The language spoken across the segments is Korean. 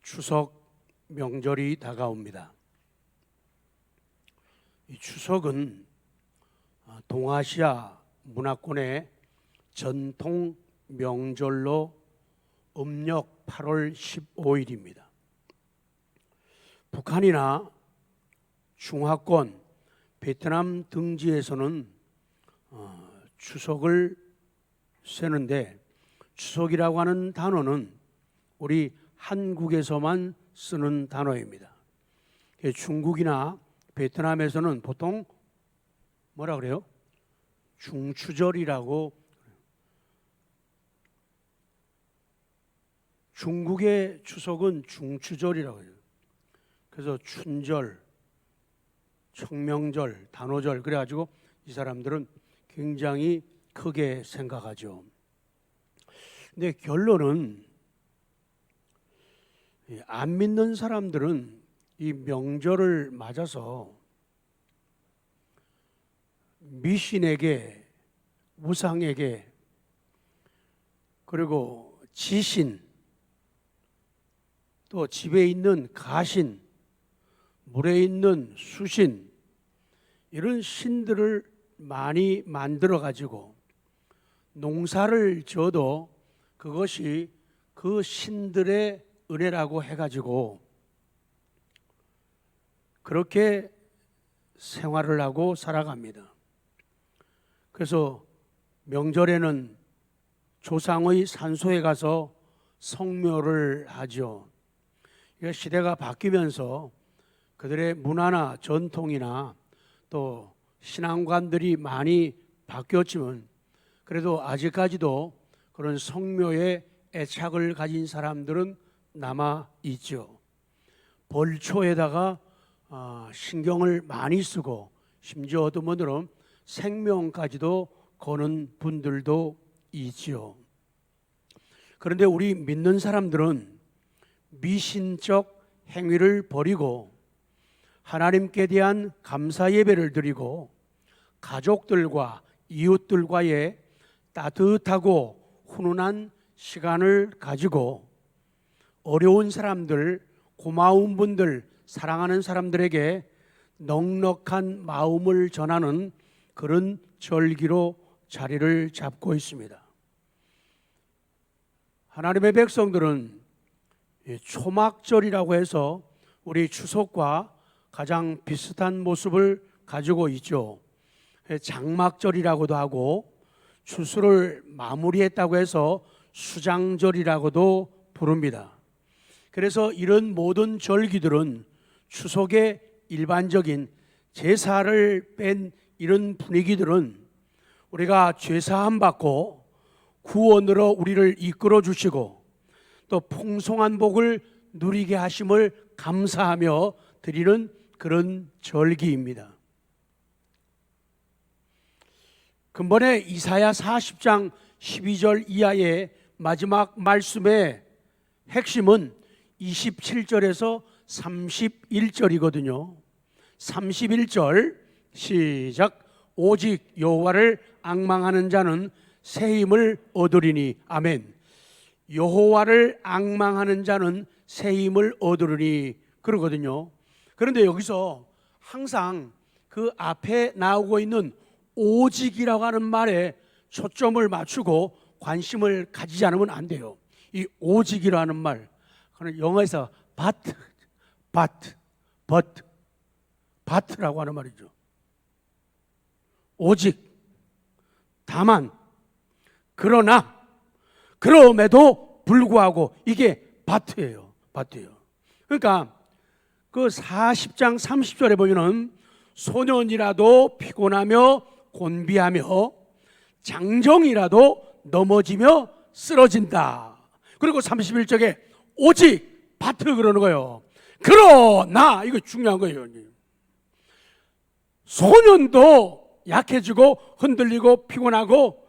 추석 명절이 다가옵니다. 이 추석은 동아시아 문화권의 전통 명절로 음력 8월 15일입니다. 북한이나 중화권, 베트남 등지에서는 추석을 쇠는데 추석이라고 하는 단어는 우리 한국에서만 쓰는 단어입니다. 중국이나 베트남에서는 보통 뭐라 그래요? 중추절이라고. 중국의 추석은 중추절이라고 해요. 그래서 춘절, 청명절, 단오절, 그래가지고 이 사람들은 굉장히 크게 생각하죠. 근데 결론은 안 믿는 사람들은 이 명절을 맞아서 미신에게, 우상에게, 그리고 지신, 또 집에 있는 가신, 물에 있는 수신, 이런 신들을 많이 만들어 가지고 농사를 지어도 그것이 그 신들의 은혜라고 해가지고 그렇게 생활을 하고 살아갑니다. 그래서 명절에는 조상의 산소에 가서 성묘를 하죠. 시대가 바뀌면서 그들의 문화나 전통이나 또 신앙관들이 많이 바뀌었지만 그래도 아직까지도 그런 성묘에 애착을 가진 사람들은 남아 있죠. 벌초에다가 신경을 많이 쓰고 심지어 어떤 분들은 생명까지도 거는 분들도 있지요. 그런데 우리 믿는 사람들은 미신적 행위를 버리고 하나님께 대한 감사 예배를 드리고 가족들과 이웃들과의 따뜻하고 훈훈한 시간을 가지고 어려운 사람들, 고마운 분들, 사랑하는 사람들에게 넉넉한 마음을 전하는 그런 절기로 자리를 잡고 있습니다. 하나님의 백성들은 초막절이라고 해서 우리 추석과 가장 비슷한 모습을 가지고 있죠. 장막절이라고도 하고 추수를 마무리했다고 해서 수장절이라고도 부릅니다. 그래서 이런 모든 절기들은 추석의 일반적인 제사를 뺀 이런 분위기들은 우리가 죄사함 받고 구원으로 우리를 이끌어 주시고 또 풍성한 복을 누리게 하심을 감사하며 드리는 그런 절기입니다. 근본에 이사야 40장 12절 이하의 마지막 말씀의 핵심은 27절에서 31절이거든요. 31절 시작. 오직 여호와를 앙망하는 자는 새 힘을 얻으리니. 아멘. 여호와를 앙망하는 자는 새 힘을 얻으리니 그러거든요. 그런데 여기서 항상 그 앞에 나오고 있는 오직이라고 하는 말에 초점을 맞추고 관심을 가지지 않으면 안 돼요. 이 오직이라는 말, 그는 영어에서 but라고 하는 말이죠. 오직, 다만, 그러나, 그럼에도 불구하고 이게 but예요. 그러니까 그 40장 30절에 보면은 소년이라도 피곤하며 곤비하며 장정이라도 넘어지며 쓰러진다. 그리고 31절에 오직 바트 그러는 거예요. 그러나 이거 중요한 거예요. 소년도 약해지고 흔들리고 피곤하고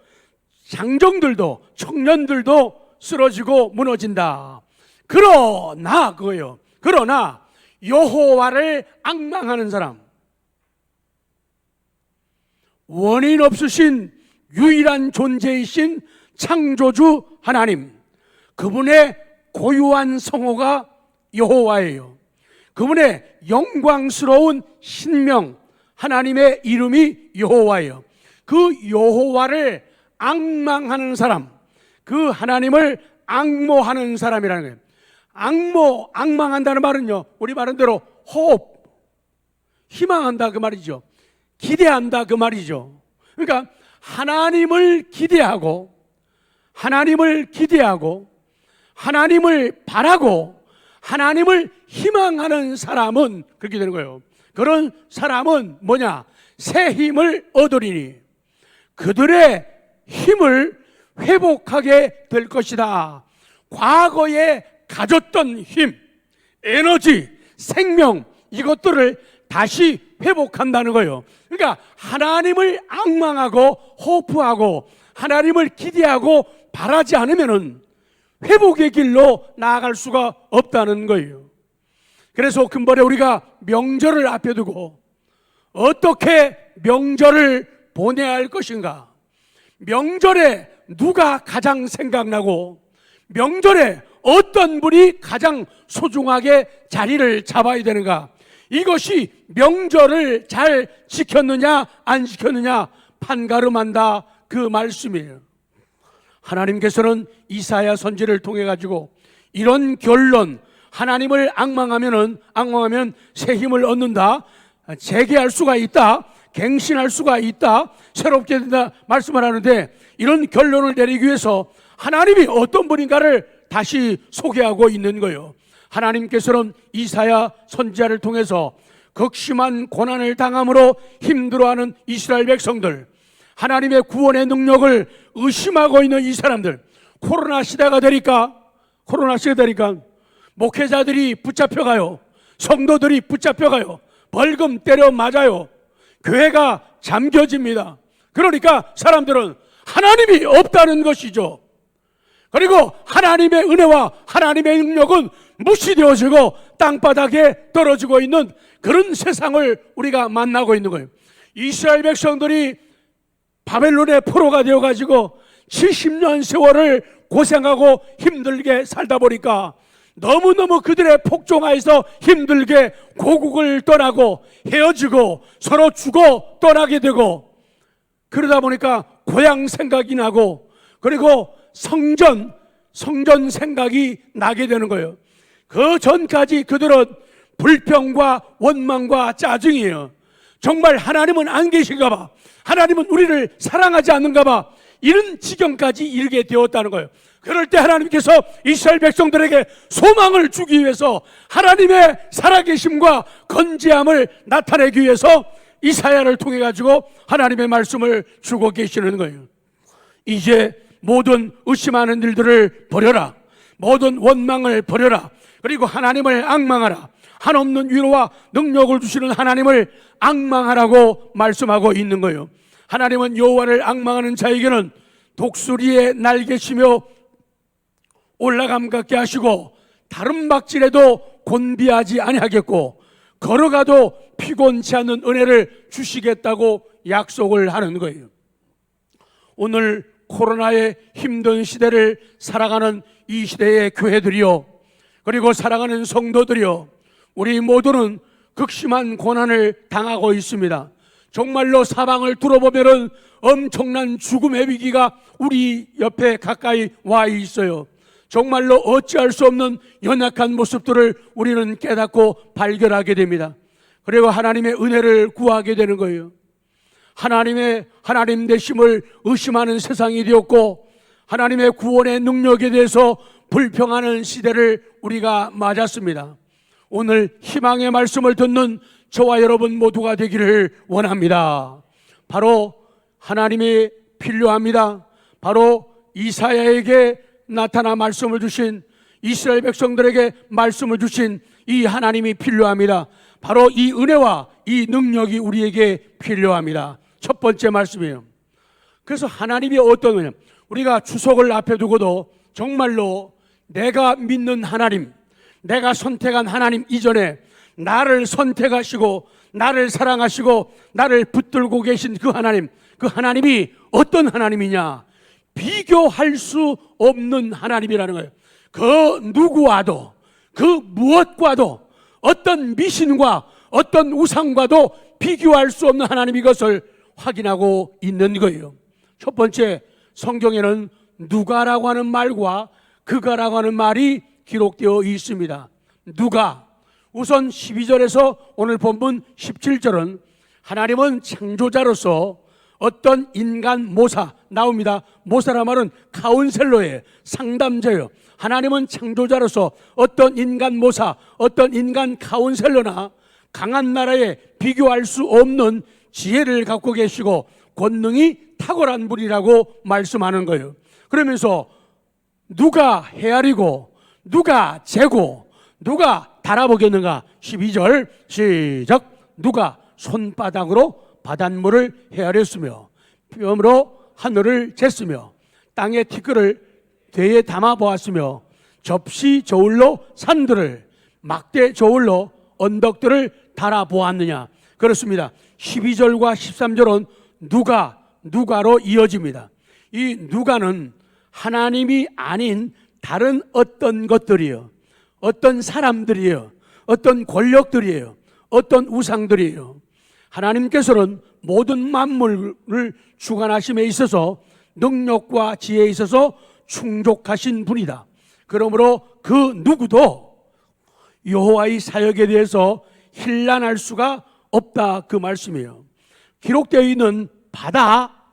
장정들도 청년들도 쓰러지고 무너진다. 그러나 그거예요. 그러나 여호와를 앙망하는 사람, 원인 없으신 유일한 존재이신 창조주 하나님, 그분의 고유한 성호가 여호와예요. 그분의 영광스러운 신명, 하나님의 이름이 여호와예요. 그 여호와를 앙망하는 사람, 그 하나님을 앙모하는 사람이라는 거예요. 앙망한다는 말은요, 우리 말은 대로 hope, 희망한다 그 말이죠. 기대한다 그 말이죠. 그러니까 하나님을 기대하고 하나님을 바라고 하나님을 희망하는 사람은 그렇게 되는 거예요. 그런 사람은 뭐냐? 새 힘을 얻으리니 그들의 힘을 회복하게 될 것이다. 과거에 가졌던 힘, 에너지, 생명, 이것들을 다시 회복한다는 거예요. 그러니까 하나님을 앙망하고 호프하고 하나님을 기대하고 바라지 않으면은 회복의 길로 나아갈 수가 없다는 거예요. 그래서 근본에 우리가 명절을 앞에 두고 어떻게 명절을 보내야 할 것인가? 명절에 누가 가장 생각나고 명절에 어떤 분이 가장 소중하게 자리를 잡아야 되는가? 이것이 명절을 잘 지켰느냐 안 지켰느냐 판가름한다 그 말씀이에요. 하나님께서는 이사야 선지를 통해 가지고 이런 결론, 하나님을 앙망하면 새 힘을 얻는다, 재개할 수가 있다, 갱신할 수가 있다, 새롭게 된다 말씀을 하는데, 이런 결론을 내리기 위해서 하나님이 어떤 분인가를 다시 소개하고 있는 거예요. 하나님께서는 이사야 선지자를 통해서 극심한 고난을 당함으로 힘들어하는 이스라엘 백성들, 하나님의 구원의 능력을 의심하고 있는 이 사람들, 코로나 시대가 되니까 목회자들이 붙잡혀가요, 성도들이 붙잡혀가요, 벌금 때려 맞아요, 교회가 잠겨집니다. 그러니까 사람들은 하나님이 없다는 것이죠. 그리고 하나님의 은혜와 하나님의 능력은 무시되어지고 땅바닥에 떨어지고 있는 그런 세상을 우리가 만나고 있는 거예요. 이스라엘 백성들이 바벨론의 포로가 되어가지고 70년 세월을 고생하고 힘들게 살다 보니까 너무너무 그들의 폭종하에서 힘들게 고국을 떠나고 헤어지고 서로 죽어 떠나게 되고, 그러다 보니까 고향 생각이 나고, 그리고 성전 생각이 나게 되는 거예요. 그 전까지 그들은 불평과 원망과 짜증이에요. 정말 하나님은 안 계신가 봐, 하나님은 우리를 사랑하지 않는가 봐, 이런 지경까지 이르게 되었다는 거예요. 그럴 때 하나님께서 이스라엘 백성들에게 소망을 주기 위해서 하나님의 살아계심과 건재함을 나타내기 위해서 이사야를 통해 가지고 하나님의 말씀을 주고 계시는 거예요. 이제 모든 의심하는 일들을 버려라, 모든 원망을 버려라, 그리고 하나님을 앙망하라, 한없는 위로와 능력을 주시는 하나님을 앙망하라고 말씀하고 있는 거예요. 하나님은 여호와를 앙망하는 자에게는 독수리의 날개시며 올라감 같게 하시고 다른 박질에도 곤비하지 아니하겠고 걸어가도 피곤치 않는 은혜를 주시겠다고 약속을 하는 거예요. 오늘 코로나의 힘든 시대를 살아가는 이 시대의 교회들이요, 그리고 살아가는 성도들이요, 우리 모두는 극심한 고난을 당하고 있습니다. 정말로 사방을 둘러보면 엄청난 죽음의 위기가 우리 옆에 가까이 와 있어요. 정말로 어찌할 수 없는 연약한 모습들을 우리는 깨닫고 발견하게 됩니다. 그리고 하나님의 은혜를 구하게 되는 거예요. 하나님 되심을 의심하는 세상이 되었고, 하나님의 구원의 능력에 대해서 불평하는 시대를 우리가 맞았습니다. 오늘 희망의 말씀을 듣는 저와 여러분 모두가 되기를 원합니다. 바로 하나님이 필요합니다. 바로 이사야에게 나타나 말씀을 주신, 이스라엘 백성들에게 말씀을 주신 이 하나님이 필요합니다. 바로 이 은혜와 이 능력이 우리에게 필요합니다. 첫 번째 말씀이에요. 그래서 하나님이 어떤 거냐, 우리가 추석을 앞에 두고도 정말로 내가 믿는 하나님, 내가 선택한 하나님 이전에 나를 선택하시고 나를 사랑하시고 나를 붙들고 계신 그 하나님이 어떤 하나님이냐, 비교할 수 없는 하나님이라는 거예요. 그 누구와도, 그 무엇과도 어떤 미신과 어떤 우상과도 비교할 수 없는 하나님 이것을 확인하고 있는 거예요. 첫 번째, 성경에는 누가라고 하는 말과 그가라고 하는 말이 기록되어 있습니다. 누가, 우선 12절에서 오늘 본문 17절은 하나님은 창조자로서 어떤 인간 모사 나옵니다. 모사라 말은 카운셀러예요. 상담자예요. 하나님은 창조자로서 어떤 인간 모사, 어떤 인간 카운셀러나 강한 나라에 비교할 수 없는 지혜를 갖고 계시고 권능이 탁월한 분이라고 말씀하는 거예요. 그러면서 누가 헤아리고 누가 재고 누가 달아보겠는가? 12절 시작. 누가 손바닥으로 바닷물을 헤아렸으며 뼘으로 하늘을 쟀으며 땅의 티끌을 대에 담아 보았으며 접시 저울로 산들을 막대 저울로 언덕들을 달아 보았느냐. 그렇습니다. 12절과 13절은 누가로 이어집니다. 이 누가는 하나님이 아닌 다른 어떤 것들이에요. 어떤 사람들이에요. 어떤 권력들이에요. 어떤 우상들이에요. 하나님께서는 모든 만물을 주관하심에 있어서 능력과 지혜에 있어서 충족하신 분이다. 그러므로 그 누구도 여호와의 사역에 대해서 힐난할 수가 없다, 그 말씀이에요. 기록되어 있는 바다,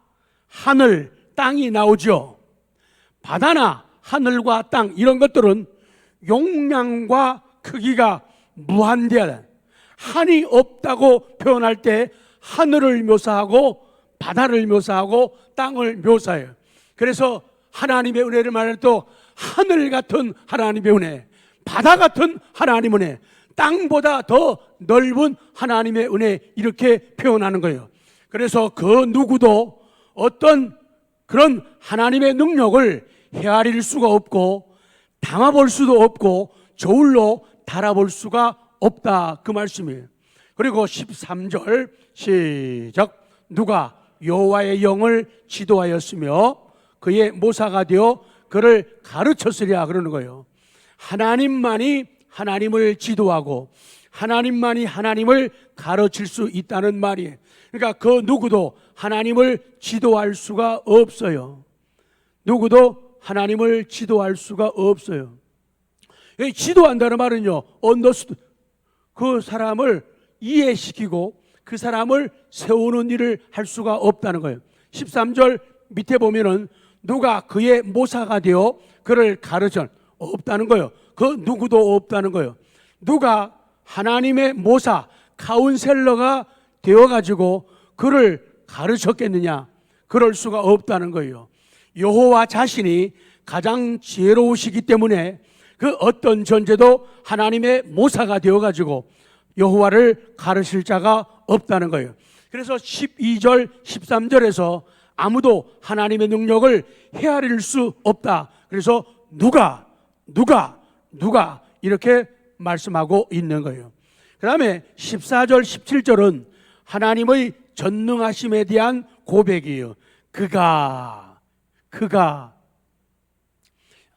하늘, 땅이 나오죠. 바다나 하늘과 땅 이런 것들은 용량과 크기가 무한대하다. 한이 없다고 표현할 때 하늘을 묘사하고 바다를 묘사하고 땅을 묘사해요. 그래서 하나님의 은혜를 말할 때 하늘 같은 하나님의 은혜, 바다 같은 하나님의 은혜, 땅보다 더 넓은 하나님의 은혜, 이렇게 표현하는 거예요. 그래서 그 누구도 어떤 그런 하나님의 능력을 헤아릴 수가 없고 담아볼 수도 없고 저울로 달아볼 수가 없다, 그 말씀이에요. 그리고 13절 시작. 누가 여호와의 영을 지도하였으며 그의 모사가 되어 그를 가르쳤으랴, 그러는 거예요. 하나님만이 하나님을 지도하고 하나님만이 하나님을 가르칠 수 있다는 말이에요. 그러니까 그 누구도 하나님을 지도할 수가 없어요. 누구도 하나님을 지도할 수가 없어요. 지도한다는 말은요, 그 사람을 이해시키고 그 사람을 세우는 일을 할 수가 없다는 거예요. 13절 밑에 보면은 누가 그의 모사가 되어 그를 가르쳐, 없다는 거예요. 그 누구도 없다는 거예요. 누가 하나님의 모사, 카운셀러가 되어가지고 그를 가르쳤겠느냐? 그럴 수가 없다는 거예요. 여호와 자신이 가장 지혜로우시기 때문에 그 어떤 존재도 하나님의 모사가 되어가지고 여호와를 가르칠 자가 없다는 거예요. 그래서 12절, 13절에서 아무도 하나님의 능력을 헤아릴 수 없다. 그래서 누가 이렇게 말씀하고 있는 거예요. 그 다음에 14절, 17절은 하나님의 전능하심에 대한 고백이에요. 그가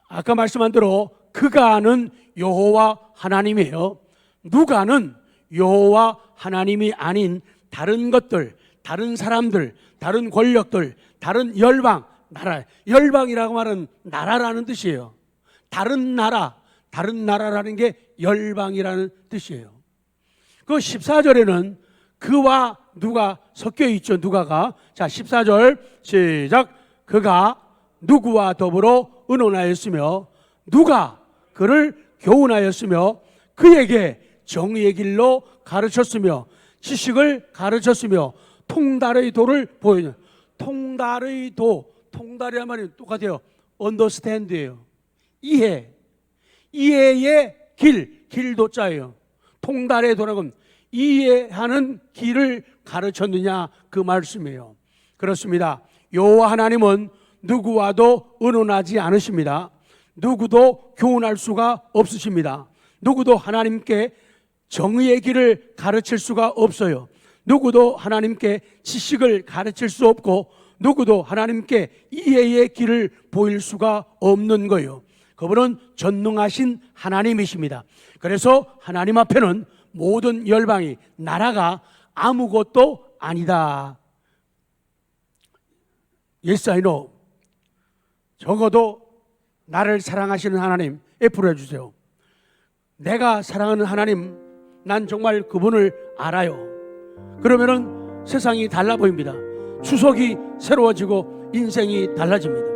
아까 말씀한 대로 그가는 여호와 하나님이에요. 누가는 여호와 하나님이 아닌 다른 것들, 다른 사람들, 다른 권력들, 다른 열방, 나라. 열방이라고 말은 나라라는 뜻이에요. 다른 나라라는 게 열방이라는 뜻이에요. 그 14절에는 그와 누가 섞여 있죠. 누가가. 자, 14절 시작. 그가 누구와 더불어 의논하였으며 누가 그를 교훈하였으며 그에게 정의의 길로 가르쳤으며 지식을 가르쳤으며 통달의 도를 보이는. 통달의 도, 통달이란 말이 똑같아요. understand예요. 이해의 길도자예요. 통달의 도라는 이해하는 길을 가르쳤느냐, 그 말씀이에요. 그렇습니다. 여호와 하나님은 누구와도 의논하지 않으십니다. 누구도 교훈할 수가 없으십니다. 누구도 하나님께 정의의 길을 가르칠 수가 없어요. 누구도 하나님께 지식을 가르칠 수 없고 누구도 하나님께 이해의 길을 보일 수가 없는 거예요. 그분은 전능하신 하나님이십니다. 그래서 하나님 앞에는 모든 열방이, 나라가 아무것도 아니다. Yes, I know. 적어도 나를 사랑하시는 하나님 애플해 주세요. 내가 사랑하는 하나님, 난 정말 그분을 알아요. 그러면은 세상이 달라 보입니다. 추석이 새로워지고 인생이 달라집니다.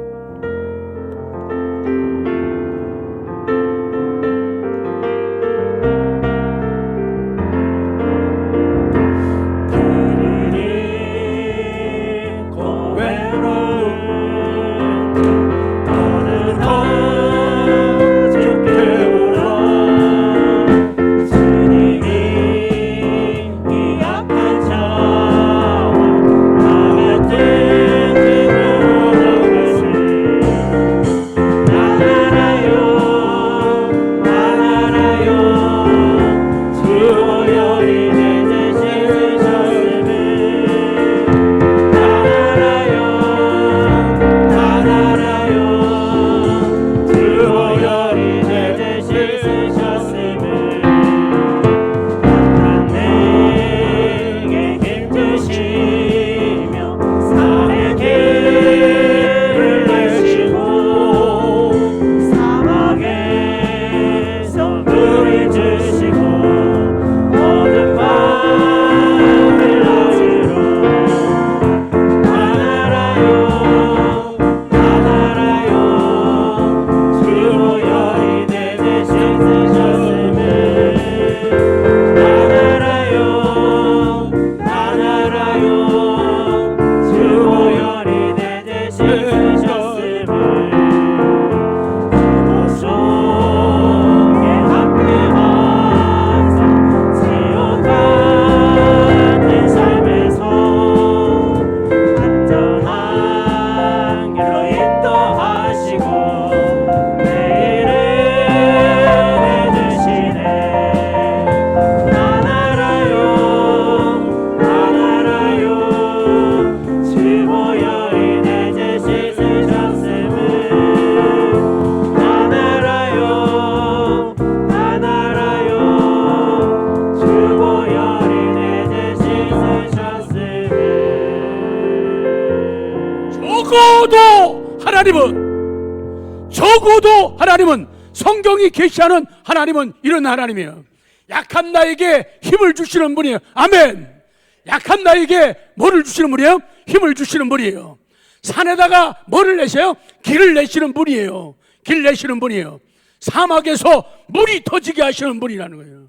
적어도 하나님은 성경이 계시하는 하나님은 이런 하나님이에요. 약한 나에게 힘을 주시는 분이에요. 아멘. 약한 나에게 뭐를 주시는 분이에요? 힘을 주시는 분이에요. 산에다가 뭐를 내세요? 길을 내시는 분이에요. 길 내시는 분이에요. 사막에서 물이 터지게 하시는 분이라는 거예요.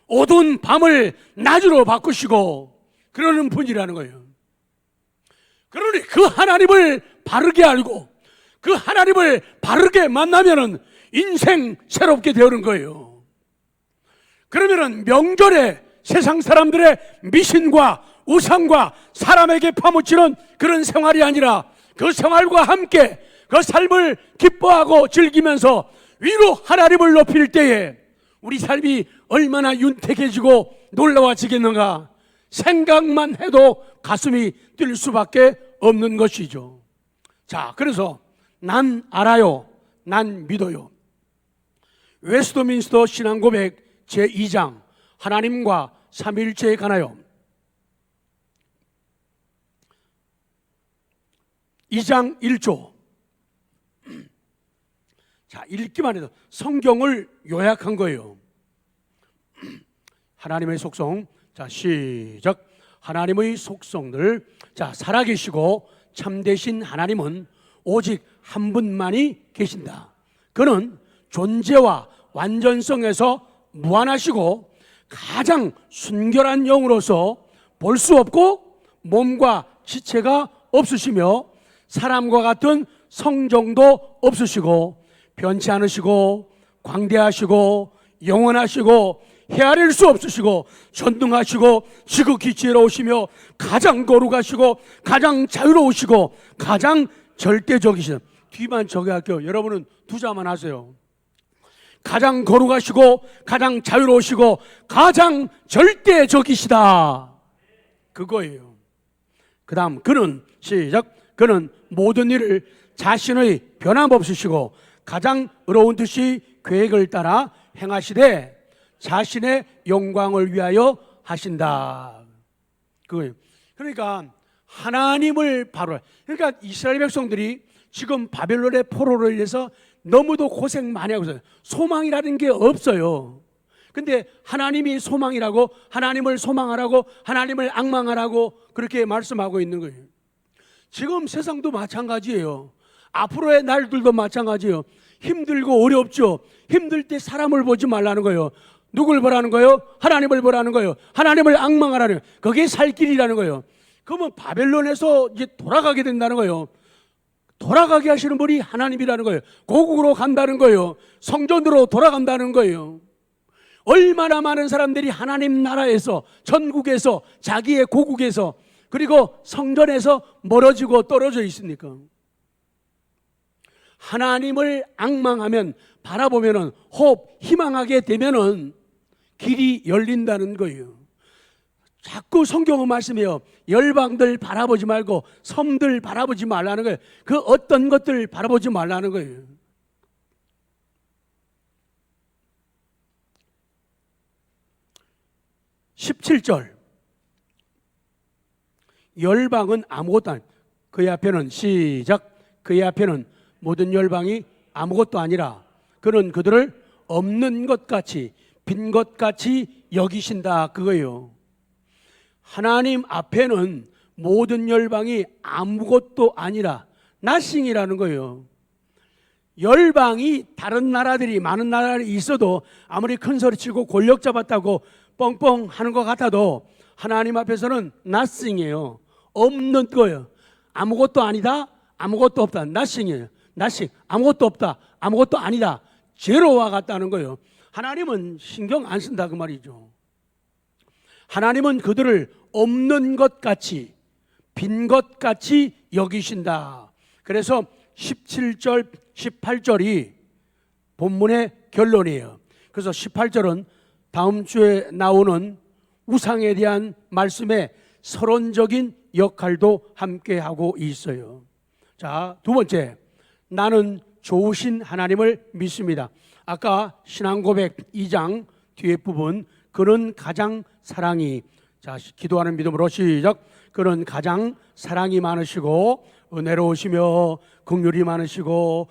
어두운 밤을 낮으로 바꾸시고 그러는 분이라는 거예요. 그러니 그 하나님을 바르게 알고 그 하나님을 바르게 만나면은 인생 새롭게 되는 거예요. 그러면은 명절에 세상 사람들의 미신과 우상과 사람에게 파묻히는 그런 생활이 아니라 그 생활과 함께 그 삶을 기뻐하고 즐기면서 위로 하나님을 높일 때에 우리 삶이 얼마나 윤택해지고 놀라워지겠는가 생각만 해도 가슴이 뛸 수밖에 없는 것이죠. 자, 그래서 난 알아요, 난 믿어요. 웨스트민스터 신앙고백 제2장 하나님과 삼위일체에 관하여 2장 1조. 자, 읽기만 해도 성경을 요약한 거예요. 하나님의 속성. 자, 시작. 하나님의 속성들. 자, 살아계시고 참되신 하나님은 오직 한 분만이 계신다. 그는 존재와 완전성에서 무한하시고 가장 순결한 영으로서 볼 수 없고 몸과 지체가 없으시며 사람과 같은 성정도 없으시고 변치 않으시고 광대하시고 영원하시고 헤아릴 수 없으시고 전능하시고 지극히 지혜로우시며 가장 거룩하시고 가장 자유로우시고 가장 절대적이신. 뒤만 저기 할게요. 여러분은 두 자만 하세요. 가장 거룩하시고 가장 자유로우시고 가장 절대적이시다. 그거예요. 그 다음 그는 시작. 그는 모든 일을 자신의 변함없으시고 가장 의로운 듯이 계획을 따라 행하시되 자신의 영광을 위하여 하신다. 그거예요. 그러니까 하나님을 바로, 그러니까 이스라엘 백성들이 지금 바벨론의 포로로 인해서 너무도 고생 많이 하고 있어요. 소망이라는 게 없어요. 근데 하나님이 소망이라고, 하나님을 소망하라고, 하나님을 앙망하라고 그렇게 말씀하고 있는 거예요. 지금 세상도 마찬가지예요. 앞으로의 날들도 마찬가지예요. 힘들고 어렵죠. 힘들 때 사람을 보지 말라는 거예요. 누굴 보라는 거예요? 하나님을 보라는 거예요. 하나님을 앙망하라는 거예요. 그게 살 길이라는 거예요. 그러면 바벨론에서 이제 돌아가게 된다는 거예요. 돌아가게 하시는 분이 하나님이라는 거예요. 고국으로 간다는 거예요. 성전으로 돌아간다는 거예요. 얼마나 많은 사람들이 하나님 나라에서, 전국에서, 자기의 고국에서, 그리고 성전에서 멀어지고 떨어져 있습니까? 하나님을 앙망하면, 바라보면은, 희망하게 되면은 길이 열린다는 거예요. 자꾸 성경은 말씀해요. 열방들 바라보지 말고 섬들 바라보지 말라는 거예요. 그 어떤 것들 바라보지 말라는 거예요. (17절) 열방은 아무것도 아니, 그의 앞에는, 시작, 그의 앞에는 모든 열방이 아무것도 아니라 그는 그들을 없는 것 같이, 빈 것 같이 여기신다, 그거예요. 하나님 앞에는 모든 열방이 아무것도 아니라 nothing이라는 거예요. 열방이, 다른 나라들이, 많은 나라들이 있어도 아무리 큰 소리 치고 권력 잡았다고 뻥뻥 하는 것 같아도 하나님 앞에서는 nothing이에요. 없는 거예요. 아무것도 아니다, 아무것도 없다, nothing이에요. nothing, 아무것도 없다, 아무것도 아니다, 제로와 같다는 거예요. 하나님은 신경 안 쓴다, 그 말이죠. 하나님은 그들을 없는 것 같이, 빈 것 같이 여기신다. 그래서 17절, 18절이 본문의 결론이에요. 그래서 18절은 다음 주에 나오는 우상에 대한 말씀의 서론적인 역할도 함께 하고 있어요. 자, 두 번째, 나는 좋으신 하나님을 믿습니다. 아까 신앙고백 2장 뒤에 부분, 그는 가장 사랑이, 자, 기도하는 믿음으로 시작. 그는 가장 사랑이 많으시고 은혜로우시며 긍휼이 많으시고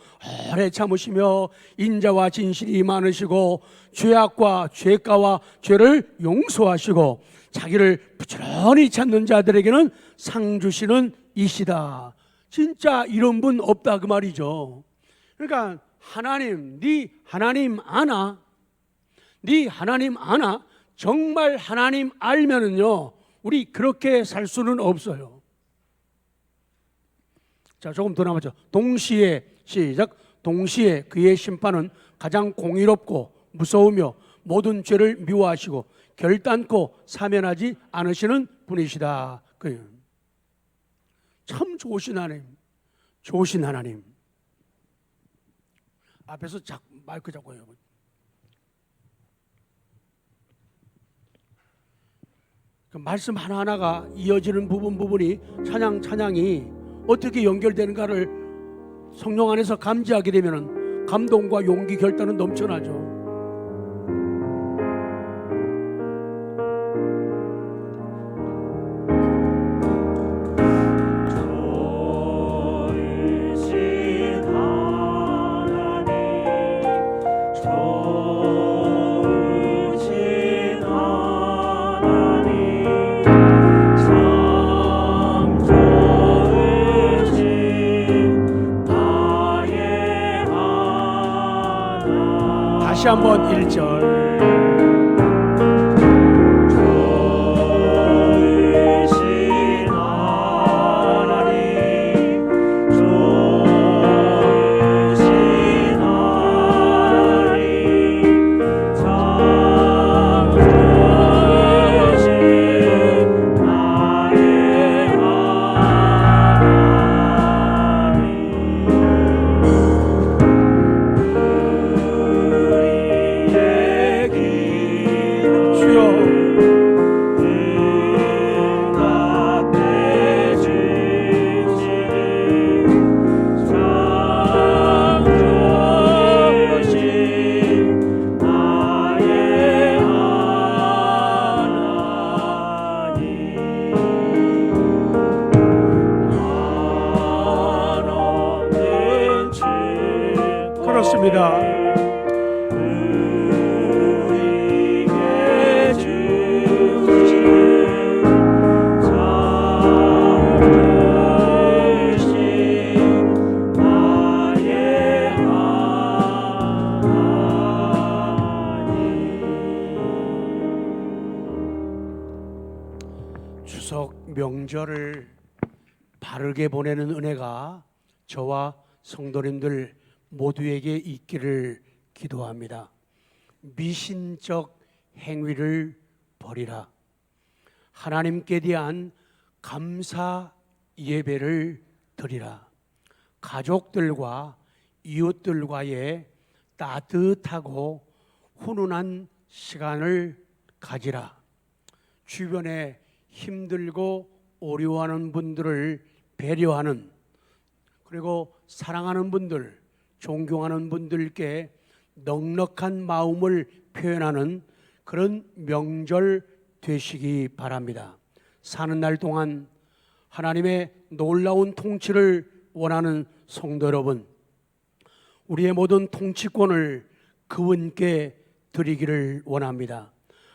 오래 참으시며 인자와 진실이 많으시고 죄악과 죄가와 죄를 용서하시고 자기를 부지런히 찾는 자들에게는 상 주시는 이시다. 진짜 이런 분 없다, 그 말이죠. 그러니까 하나님, 네 하나님 아나? 네 하나님 아나? 정말 하나님 알면은요, 우리 그렇게 살 수는 없어요. 자, 조금 더 남았죠. 동시에, 시작, 동시에 그의 심판은 가장 공의롭고 무서우며 모든 죄를 미워하시고 결단코 사면하지 않으시는 분이시다. 참 좋으신 하나님, 좋으신 하나님. 앞에서 마이크 잡고 해요. 그 말씀 하나하나가 이어지는 부분이 찬양이 어떻게 연결되는가를 성령 안에서 감지하게 되면 감동과 용기, 결단은 넘쳐나죠. 다시 한번 1절. 명절을 바르게 보내는 은혜가 저와 성도님들 모두에게 있기를 기도합니다. 미신적 행위를 버리라. 하나님께 대한 감사 예배를 드리라. 가족들과 이웃들과의 따뜻하고 훈훈한 시간을 가지라. 주변에 힘들고 어려워하는 분들을 배려하는, 그리고 사랑하는 분들, 존경하는 분들께 넉넉한 마음을 표현하는 그런 명절 되시기 바랍니다. 사는 날 동안 하나님의 놀라운 통치를 원하는 성도 여러분, 우리의 모든 통치권을 그분께 드리기를 원합니다.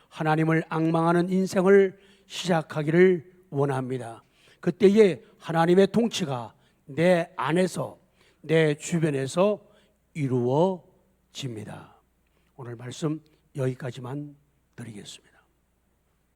하나님을 앙망하는 인생을 시작하기를 원합니다. 그때에 하나님의 통치가 내 안에서, 내 주변에서 이루어집니다. 오늘 말씀 여기까지만 드리겠습니다.